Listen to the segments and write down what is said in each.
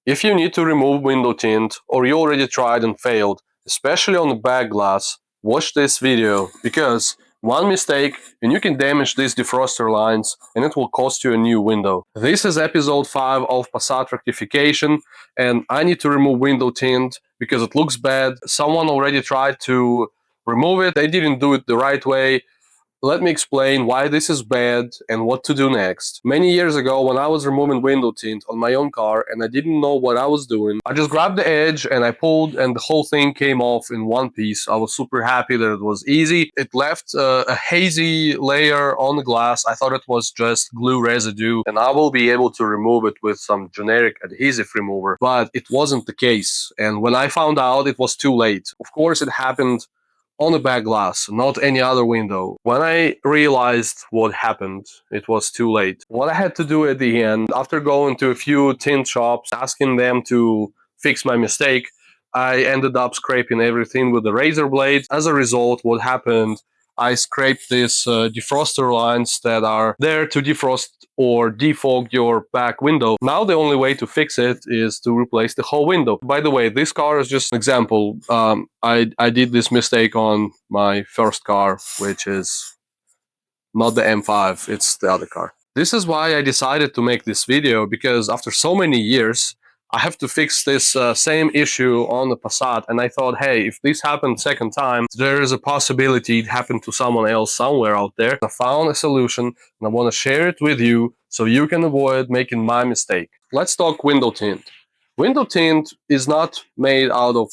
If you need to remove window tint or you already tried and failed, especially on the back glass, watch this video because one mistake and you can damage these defroster lines and it will cost you a new window. This is episode 5 of Passat Rectification and I need to remove window tint because it looks bad. Someone already tried to remove it, they didn't do it the right way. Let me explain why this is bad and what to do next. Many years ago, when I was removing window tint on my own car and I didn't know what I was doing, I just grabbed the edge and I pulled and the whole thing came off in one piece. I was super happy that it was easy. It left a hazy layer on the glass. I thought it was just glue residue and I will be able to remove it with some generic adhesive remover, but it wasn't the case. And when I found out, it was too late. Of course, it happened on the back glass, not any other window. When I realized what happened, it was too late. What I had to do at the end, after going to a few tint shops, asking them to fix my mistake, I ended up scraping everything with the razor blade. As a result, what happened, I scraped these defroster lines that are there to defrost or defog your back window. Now the only way to fix it is to replace the whole window. By the way, this car is just an example. I did this mistake on my first car, which is not the M5, it's the other car. This is why I decided to make this video, because after so many years, I have to fix this same issue on the Passat, and I thought, hey, if this happened second time, there is a possibility it happened to someone else somewhere out there. I found a solution, and I want to share it with you so you can avoid making my mistake. Let's talk window tint. Window tint is not made out of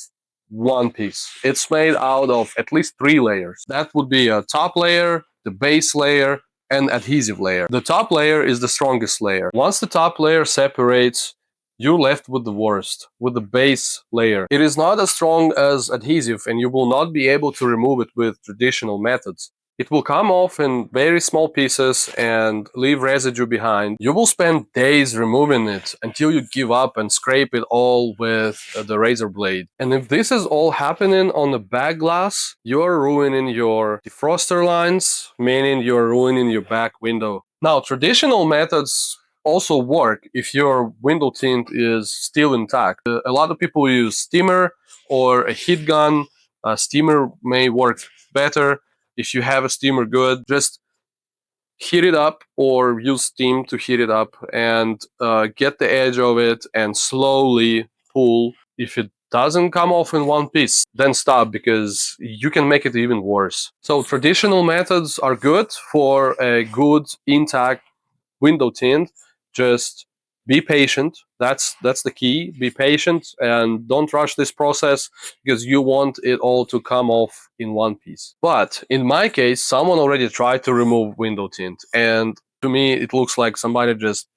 one piece. It's made out of at least 3 layers. That would be a top layer, the base layer, and adhesive layer. The top layer is the strongest layer. Once the top layer separates, you're left with the worst, with the base layer. It is not as strong as adhesive and you will not be able to remove it with traditional methods. It will come off in very small pieces and leave residue behind. You will spend days removing it until you give up and scrape it all with the razor blade. And if this is all happening on the back glass, you're ruining your defroster lines, meaning you're ruining your back window. Now, traditional methods also work if your window tint is still intact. A lot of people use steamer or a heat gun. A steamer may work better. If you have a steamer good, just heat it up or use steam to heat it up and get the edge of it and slowly pull. If it doesn't come off in one piece, then stop, because you can make it even worse. So traditional methods are good for a good intact window tint. Just be patient. That's the key. Be patient and don't rush this process, because you want it all to come off in one piece. But in my case, someone already tried to remove window tint, and to me it looks like somebody just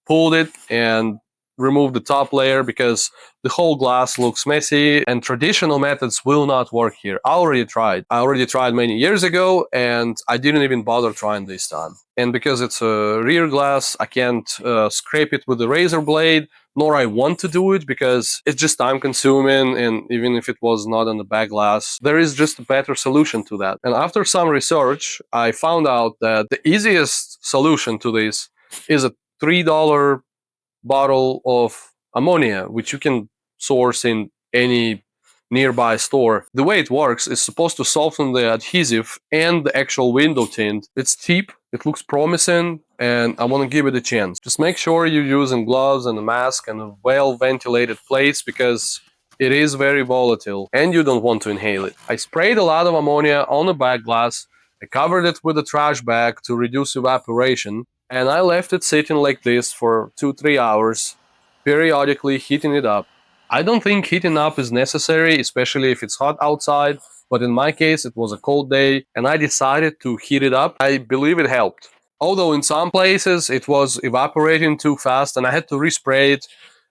pulled it and remove the top layer, because the whole glass looks messy and traditional methods will not work here. I already tried many years ago and I didn't even bother trying this time. And because it's a rear glass, I can't scrape it with the razor blade, nor I want to do it because it's just time consuming, and even if it was not on the back glass, there is just a better solution to that. And after some research, I found out that the easiest solution to this is a $3 bottle of ammonia, which you can source in any nearby store. The way it works is supposed to soften the adhesive and the actual window tint. It's cheap, it looks promising, and I want to give it a chance. Just make sure you're using gloves and a mask and a well-ventilated place, because it is very volatile and you don't want to inhale it. I sprayed a lot of ammonia on the back glass. I covered it with a trash bag to reduce evaporation, and I left it sitting like this for 2-3 hours, periodically heating it up. I don't think heating up is necessary, especially if it's hot outside, but in my case it was a cold day and I decided to heat it up. I believe it helped. Although in some places it was evaporating too fast and I had to respray it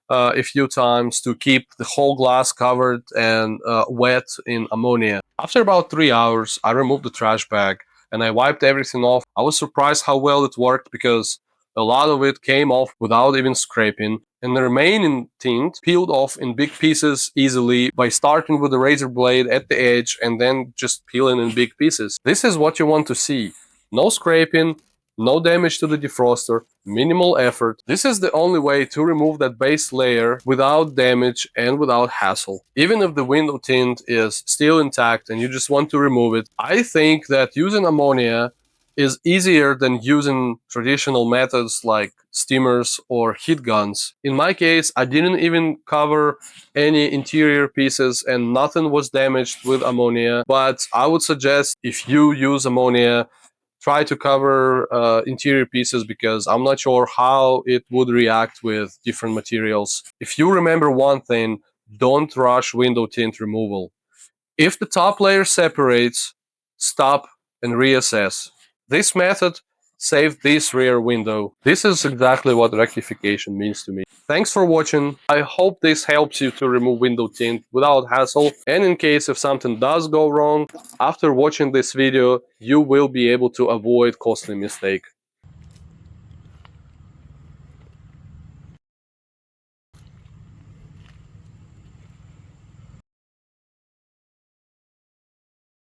a few times to keep the whole glass covered and wet in ammonia. After about 3 hours, I removed the trash bag and I wiped everything off. I was surprised how well it worked, because a lot of it came off without even scraping, and the remaining tint peeled off in big pieces easily by starting with the razor blade at the edge and then just peeling in big pieces. This is what you want to see. No scraping, no damage to the defroster, minimal effort. This is the only way to remove that base layer without damage and without hassle. Even if the window tint is still intact and you just want to remove it, I think that using ammonia is easier than using traditional methods like steamers or heat guns. In my case, I didn't even cover any interior pieces and nothing was damaged with ammonia, but I would suggest if you use ammonia, try to cover interior pieces because I'm not sure how it would react with different materials. If you remember one thing, don't rush window tint removal. If the top layer separates, stop and reassess. This method saved this rear window. This is exactly what rectification means to me. Thanks for watching. I hope this helps you to remove window tint without hassle, and in case if something does go wrong, after watching this video, you will be able to avoid costly mistake.